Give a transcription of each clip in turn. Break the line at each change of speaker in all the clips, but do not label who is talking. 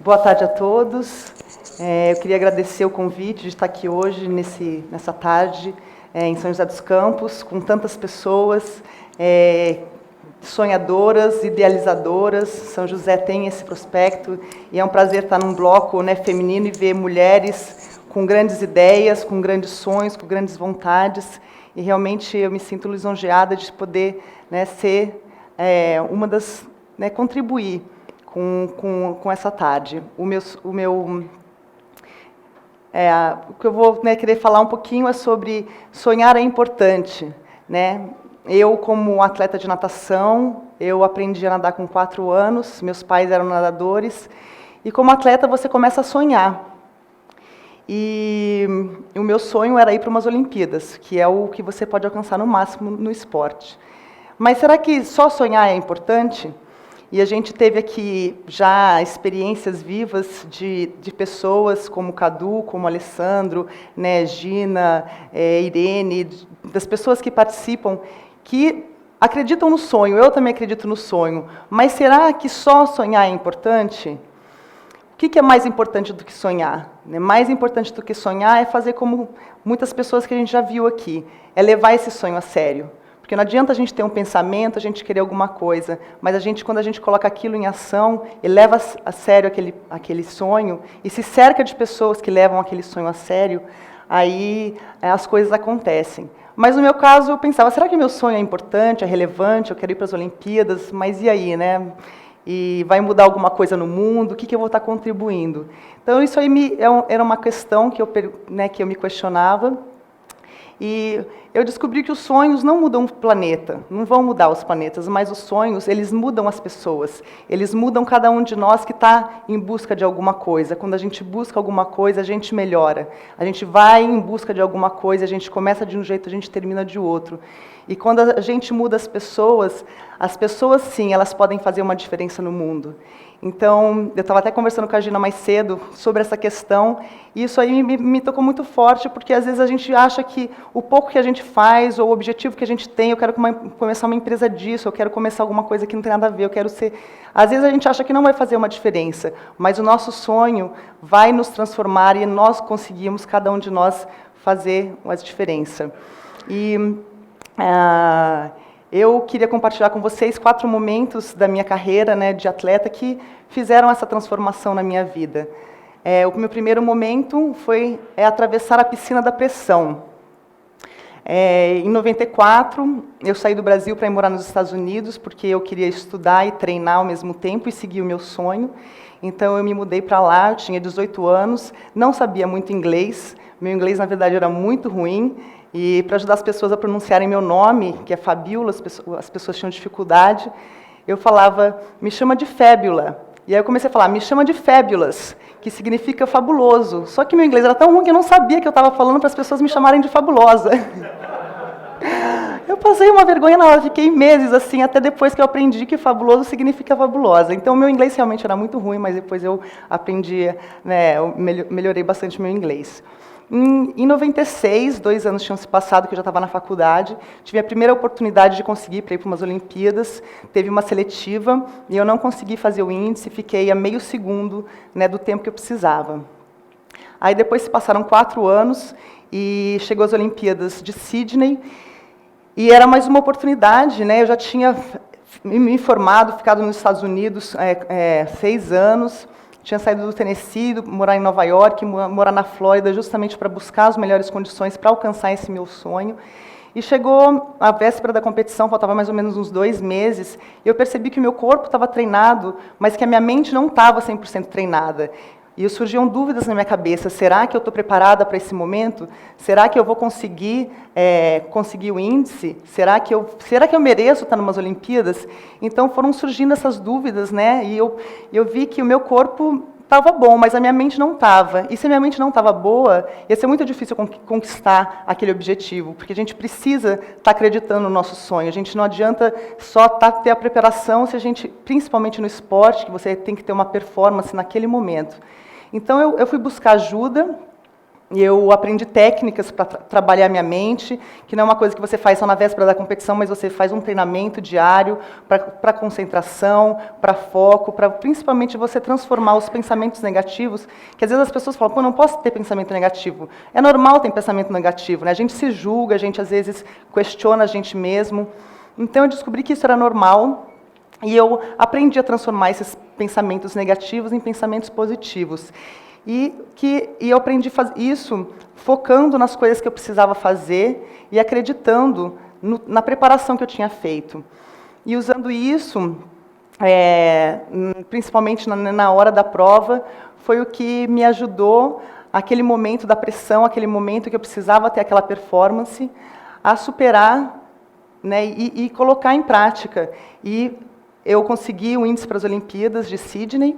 Boa tarde a todos. Eu queria agradecer o convite de estar aqui hoje, nessa tarde, em São José dos Campos, com tantas pessoas sonhadoras, idealizadoras. São José tem esse prospecto e é um prazer estar num bloco, né, feminino e ver mulheres com grandes ideias, com grandes sonhos, com grandes vontades. E realmente eu me sinto lisonjeada de poder, né, ser uma das, né, contribuir com essa tarde. O que eu vou, né, querer falar um pouquinho é sobre sonhar é importante, né? Eu, como atleta de natação, eu aprendi a nadar com 4 anos, meus pais eram nadadores, e como atleta você começa a sonhar. E o meu sonho era ir para umas Olimpíadas, que é o que você pode alcançar no máximo no esporte. Mas será que só sonhar é importante? E a gente teve aqui já experiências vivas de pessoas como Cadu, como Alessandro, né, Gina, Irene, das pessoas que participam, que acreditam no sonho. Eu também acredito no sonho. Mas será que só sonhar é importante? O que é mais importante do que sonhar? Mais importante do que sonhar é fazer como muitas pessoas que a gente já viu aqui, é levar esse sonho a sério. Porque não adianta a gente ter um pensamento, a gente querer alguma coisa, mas quando a gente coloca aquilo em ação e leva a sério aquele sonho, e se cerca de pessoas que levam aquele sonho a sério, aí as coisas acontecem. Mas no meu caso eu pensava, será que meu sonho é importante, é relevante, eu quero ir para as Olimpíadas, mas e aí, né? E vai mudar alguma coisa no mundo, o que eu vou estar contribuindo? Então isso aí era uma questão que eu me questionava. E eu descobri que os sonhos não mudam o planeta, não vão mudar os planetas, mas os sonhos, eles mudam as pessoas, eles mudam cada um de nós que está em busca de alguma coisa. Quando a gente busca alguma coisa, a gente melhora. A gente vai em busca de alguma coisa, a gente começa de um jeito, a gente termina de outro. E quando a gente muda as pessoas sim, elas podem fazer uma diferença no mundo. Então, eu estava até conversando com a Gina mais cedo sobre essa questão, e isso aí me tocou muito forte, porque às vezes a gente acha que o pouco que a gente faz, ou o objetivo que a gente tem, eu quero começar uma empresa disso, eu quero começar alguma coisa que não tem nada a ver, eu quero ser... Às vezes a gente acha que não vai fazer uma diferença, mas o nosso sonho vai nos transformar e nós conseguimos, cada um de nós, fazer uma diferença. E... eu queria compartilhar com vocês 4 momentos da minha carreira, né, de atleta que fizeram essa transformação na minha vida. O meu primeiro momento foi atravessar a piscina da pressão. Em 94, eu saí do Brasil para ir morar nos Estados Unidos, porque eu queria estudar e treinar ao mesmo tempo e seguir o meu sonho. Então, eu me mudei para lá, eu tinha 18 anos, não sabia muito inglês, meu inglês, na verdade, era muito ruim, e para ajudar as pessoas a pronunciarem meu nome, que é Fabiola, as pessoas tinham dificuldade, eu falava, me chama de Fabiola. E aí eu comecei a falar, me chama de Fabulous, que significa fabuloso. Só que meu inglês era tão ruim que eu não sabia que eu estava falando para as pessoas me chamarem de fabulosa. Eu passei uma vergonha na hora, fiquei meses assim, até depois que eu aprendi que fabuloso significa fabulosa. Então, meu inglês realmente era muito ruim, mas depois eu aprendi, né, eu melhorei bastante meu inglês. Em 96, 2 anos tinham se passado, que eu já estava na faculdade, tive a primeira oportunidade de conseguir para ir para umas Olimpíadas, teve uma seletiva, e eu não consegui fazer o índice, fiquei a meio segundo, né, do tempo que eu precisava. Aí depois se passaram 4 anos, e chegou as Olimpíadas de Sydney, e era mais uma oportunidade, né, eu já tinha me formado, ficado nos Estados Unidos 6 anos, tinha saído do Tennessee, morar em Nova York, morar na Flórida, justamente para buscar as melhores condições para alcançar esse meu sonho. E chegou a véspera da competição, faltava mais ou menos uns 2 meses, e eu percebi que o meu corpo estava treinado, mas que a minha mente não estava 100% treinada. E surgiam dúvidas na minha cabeça, será que eu estou preparada para esse momento? Será que eu vou conseguir o índice? Será que eu mereço estar em umas Olimpíadas? Então foram surgindo essas dúvidas, né? E eu vi que o meu corpo estava bom, mas a minha mente não estava. E se a minha mente não estava boa, ia ser muito difícil conquistar aquele objetivo, porque a gente precisa estar acreditando no nosso sonho. A gente não adianta só ter a preparação, se a gente, principalmente no esporte, que você tem que ter uma performance naquele momento. Então, eu fui buscar ajuda, Eu aprendi técnicas para trabalhar minha mente, que não é uma coisa que você faz só na véspera da competição, mas você faz um treinamento diário para concentração, para foco, para principalmente você transformar os pensamentos negativos, que às vezes as pessoas falam, pô, não posso ter pensamento negativo. É normal ter pensamento negativo, né? A gente se julga, a gente às vezes questiona a gente mesmo. Então eu descobri que isso era normal, e eu aprendi a transformar esses pensamentos negativos em pensamentos positivos. E eu aprendi a fazer isso focando nas coisas que eu precisava fazer e acreditando na preparação que eu tinha feito. E usando isso, principalmente na hora da prova, foi o que me ajudou, aquele momento da pressão, aquele momento que eu precisava ter aquela performance, a superar, né, e colocar em prática. E eu consegui o índice para as Olimpíadas de Sydney,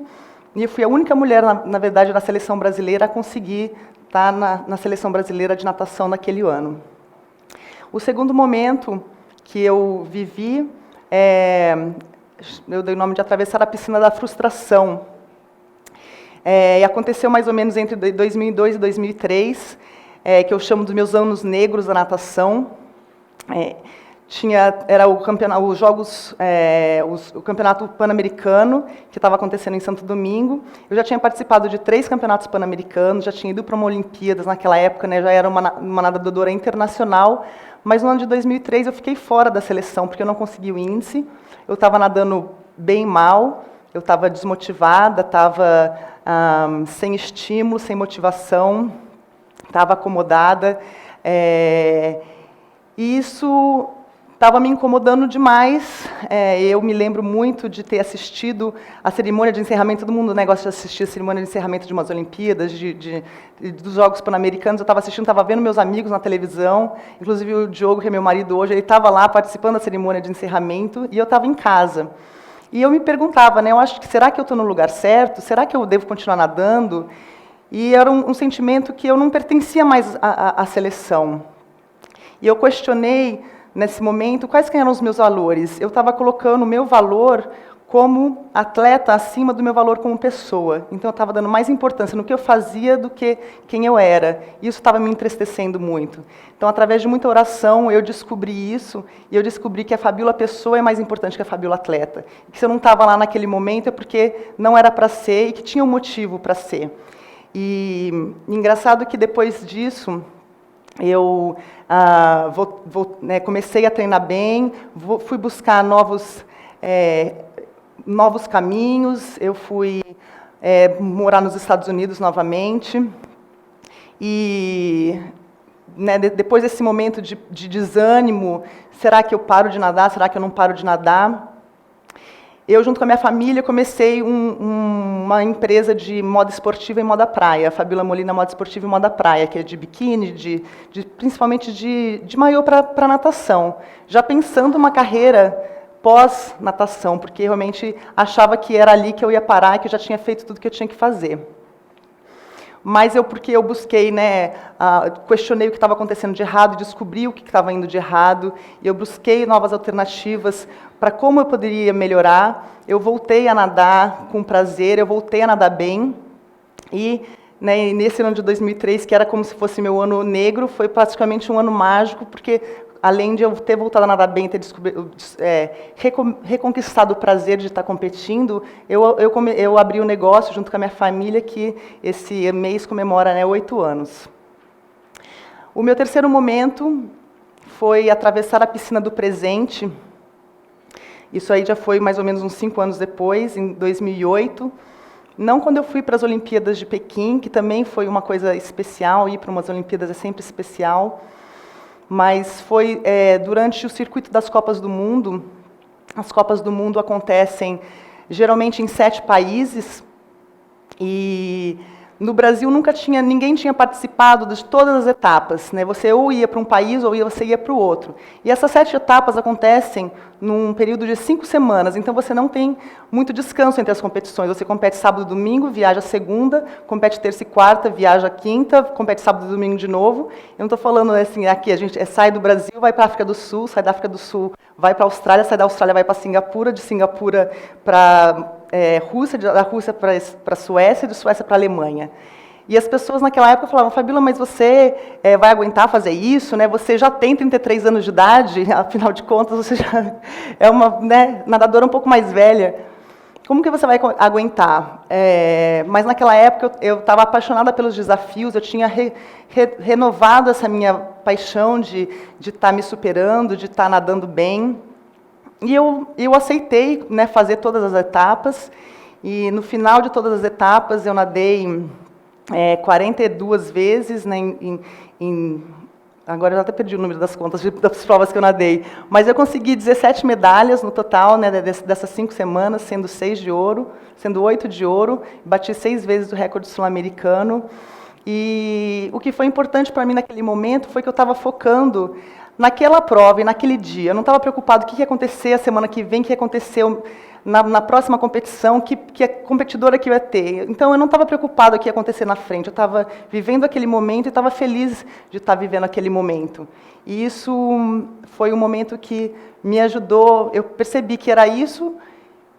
e eu fui a única mulher, na verdade, na seleção brasileira a conseguir estar na seleção brasileira de natação naquele ano. O segundo momento que eu vivi, eu dei o nome de atravessar a piscina da frustração. E aconteceu mais ou menos entre 2002 e 2003, que eu chamo dos meus anos negros da natação. Era o campeonato pan-americano, que estava acontecendo em Santo Domingo. Eu já tinha participado de 3 campeonatos pan-americanos, já tinha ido para uma Olimpíadas naquela época, né, já era uma nadadora internacional, mas no ano de 2003 eu fiquei fora da seleção, porque eu não consegui o índice, eu estava nadando bem mal, eu estava desmotivada, estava sem estímulo, sem motivação, estava acomodada, e isso estava me incomodando demais. Eu me lembro muito de ter assistido a cerimônia de encerramento, todo mundo gosta de assistir a cerimônia de encerramento de umas Olimpíadas, dos Jogos Pan-Americanos. Eu estava assistindo, estava vendo meus amigos na televisão, inclusive o Diogo, que é meu marido hoje, ele estava lá participando da cerimônia de encerramento, e eu estava em casa. E eu me perguntava, né, eu acho que, será que eu estou no lugar certo? Será que eu devo continuar nadando? E era um sentimento que eu não pertencia mais à seleção. E eu questionei, nesse momento, quais que eram os meus valores. Eu estava colocando o meu valor como atleta acima do meu valor como pessoa. Então, eu estava dando mais importância no que eu fazia do que quem eu era. Isso estava me entristecendo muito. Então, através de muita oração, eu descobri isso, e eu descobri que a Fabíola pessoa é mais importante que a Fabíola atleta. E que se eu não estava lá naquele momento é porque não era para ser e que tinha um motivo para ser. E engraçado que depois disso, eu comecei a treinar bem, fui buscar novos caminhos, eu fui morar nos Estados Unidos novamente, e depois desse momento de desânimo, será que eu paro de nadar, será que eu não paro de nadar? Eu, junto com a minha família, comecei uma empresa de moda esportiva e moda praia, a Fabíola Molina Moda Esportiva e Moda Praia, que é de biquíni, principalmente de maiô para natação, já pensando uma carreira pós-natação, porque realmente achava que era ali que eu ia parar, que eu já tinha feito tudo que eu tinha que fazer. Mas porque eu busquei, questionei o que estava acontecendo de errado, descobri o que estava indo de errado, e eu busquei novas alternativas para como eu poderia melhorar. Eu voltei a nadar com prazer, eu voltei a nadar bem, e nesse ano de 2003, que era como se fosse meu ano negro, foi praticamente um ano mágico, porque além de eu ter voltado a nadar bem, ter reconquistado o prazer de estar competindo, eu abri um negócio junto com a minha família, que esse mês comemora 8 anos. O meu terceiro momento foi atravessar a piscina do presente. Isso aí já foi mais ou menos uns 5 anos depois, em 2008. Não quando eu fui para as Olimpíadas de Pequim, que também foi uma coisa especial, ir para umas Olimpíadas é sempre especial, mas foi durante o circuito das Copas do Mundo. As Copas do Mundo acontecem geralmente em 7 países, e no Brasil ninguém tinha participado de todas as etapas, né? Você ou ia para um país ou você ia para o outro. E essas 7 etapas acontecem num período de 5 semanas, então você não tem muito descanso entre as competições. Você compete sábado e domingo, viaja segunda, compete terça e quarta, viaja quinta, compete sábado e domingo de novo. Eu não estou falando assim, aqui a gente sai do Brasil, vai para a África do Sul, sai da África do Sul, vai para a Austrália, sai da Austrália, vai para Singapura, de Singapura para Rússia, da Rússia para a Suécia, e de Suécia para a Alemanha. E as pessoas naquela época falavam, Fabíola, mas você vai aguentar fazer isso, né? Você já tem 33 anos de idade, afinal de contas, você já é uma, né, nadadora um pouco mais velha. Como que você vai aguentar? Mas naquela época eu estava apaixonada pelos desafios, eu tinha renovado essa minha paixão de estar me superando, de estar nadando bem. E eu aceitei, né, fazer todas as etapas, e no final de todas as etapas eu nadei 42 vezes, né, agora eu até perdi o número das contas das provas que eu nadei, mas eu consegui 17 medalhas no total, né, dessas 5 semanas, sendo 6 de ouro, sendo 8 de ouro, bati 6 vezes o recorde sul-americano. E o que foi importante para mim naquele momento foi que eu estava focando naquela prova e naquele dia. Eu não estava preocupado o que ia acontecer a semana que vem, o que aconteceu na próxima competição, que a competidora que eu ia ter. Então, eu não estava preocupado o que ia acontecer na frente. Eu estava vivendo aquele momento e estava feliz de estar vivendo aquele momento. E isso foi um momento que me ajudou. Eu percebi que era isso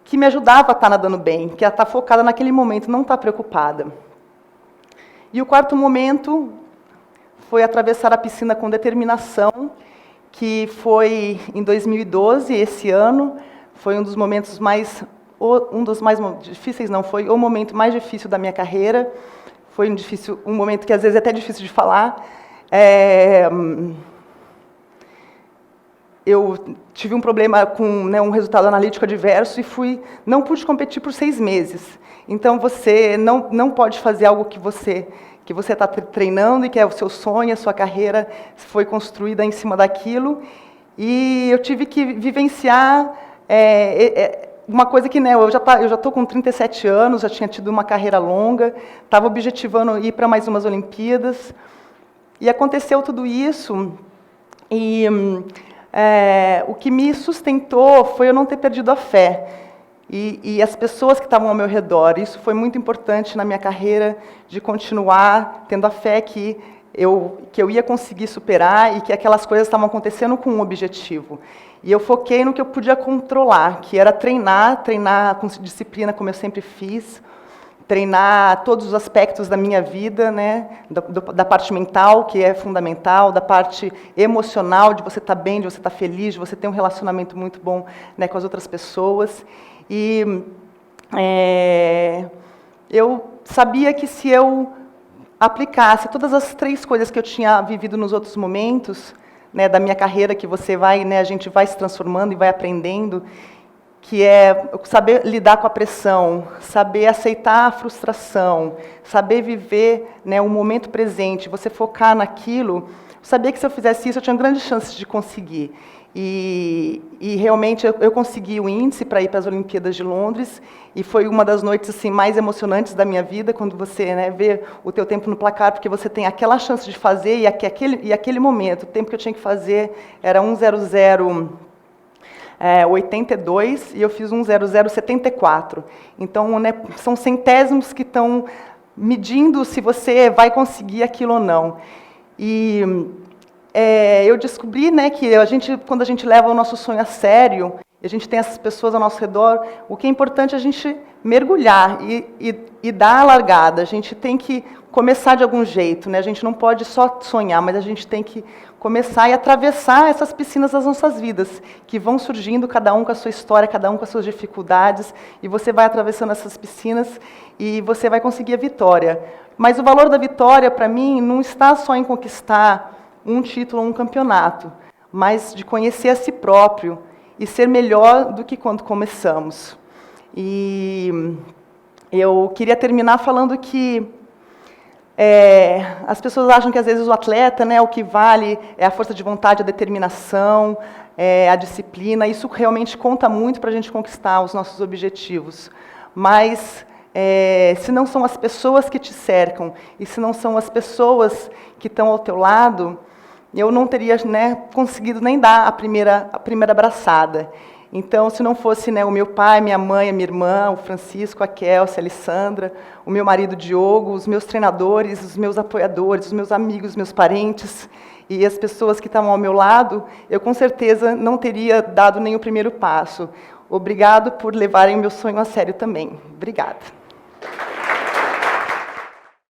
que me ajudava a estar nadando bem, que é estar focada naquele momento, não estar preocupada. E o quarto momento foi atravessar a piscina com determinação, que foi em 2012, esse ano. Foi um dos momentos mais difíceis, não, foi o momento mais difícil da minha carreira. Foi um momento que às vezes é até difícil de falar. Eu tive um problema com, né, um resultado analítico adverso e não pude competir por 6 meses. Então, você não pode fazer algo que você está treinando e que é o seu sonho, a sua carreira foi construída em cima daquilo. E eu tive que vivenciar uma coisa que, né, eu já estou com 37 anos, já tinha tido uma carreira longa, estava objetivando ir para mais umas Olimpíadas. E aconteceu tudo isso, e o que me sustentou foi eu não ter perdido a fé. E as pessoas que estavam ao meu redor. Isso foi muito importante na minha carreira, de continuar tendo a fé que eu ia conseguir superar e que aquelas coisas estavam acontecendo com um objetivo. E eu foquei no que eu podia controlar, que era treinar com disciplina, como eu sempre fiz, treinar todos os aspectos da minha vida, né, da parte mental, que é fundamental, da parte emocional, de você estar bem, de você estar feliz, de você ter um relacionamento muito bom, né, com as outras pessoas. E eu sabia que se eu aplicasse todas as 3 coisas que eu tinha vivido nos outros momentos, né, da minha carreira, que você vai, né, a gente vai se transformando e vai aprendendo, que é saber lidar com a pressão, saber aceitar a frustração, saber viver, né, o momento presente, você focar naquilo. Eu sabia que se eu fizesse isso, eu tinha grandes chances de conseguir. E realmente eu consegui o índice para ir para as Olimpíadas de Londres, e foi uma das noites assim mais emocionantes da minha vida, quando você, né, vê o teu tempo no placar, porque você tem aquela chance de fazer, e aquele momento, o tempo que eu tinha que fazer era 1:00:82, e eu fiz 1:00:74. Então, né, são centésimos que estão medindo se você vai conseguir aquilo ou não. E eu descobri, né, que quando a gente leva o nosso sonho a sério, e a gente tem essas pessoas ao nosso redor, o que é importante é a gente mergulhar e dar a largada. A gente tem que começar de algum jeito, né? A gente não pode só sonhar, mas a gente tem que começar e atravessar essas piscinas das nossas vidas, que vão surgindo, cada um com a sua história, cada um com as suas dificuldades, e você vai atravessando essas piscinas e você vai conseguir a vitória. Mas o valor da vitória, para mim, não está só em conquistar um título ou um campeonato, mas de conhecer a si próprio e ser melhor do que quando começamos. E eu queria terminar falando que as pessoas acham que, às vezes, o atleta, né, o que vale é a força de vontade, a determinação, a disciplina. Isso realmente conta muito para a gente conquistar os nossos objetivos. Mas, se não são as pessoas que te cercam, e se não são as pessoas que estão ao teu lado, eu não teria, né, conseguido nem dar a primeira abraçada. Então, se não fosse, né, o meu pai, minha mãe, a minha irmã, o Francisco, a Kelsey, a Alessandra, o meu marido Diogo, os meus treinadores, os meus apoiadores, os meus amigos, os meus parentes e as pessoas que estavam ao meu lado, eu com certeza não teria dado nem o primeiro passo. Obrigado por levarem o meu sonho a sério também. Obrigada.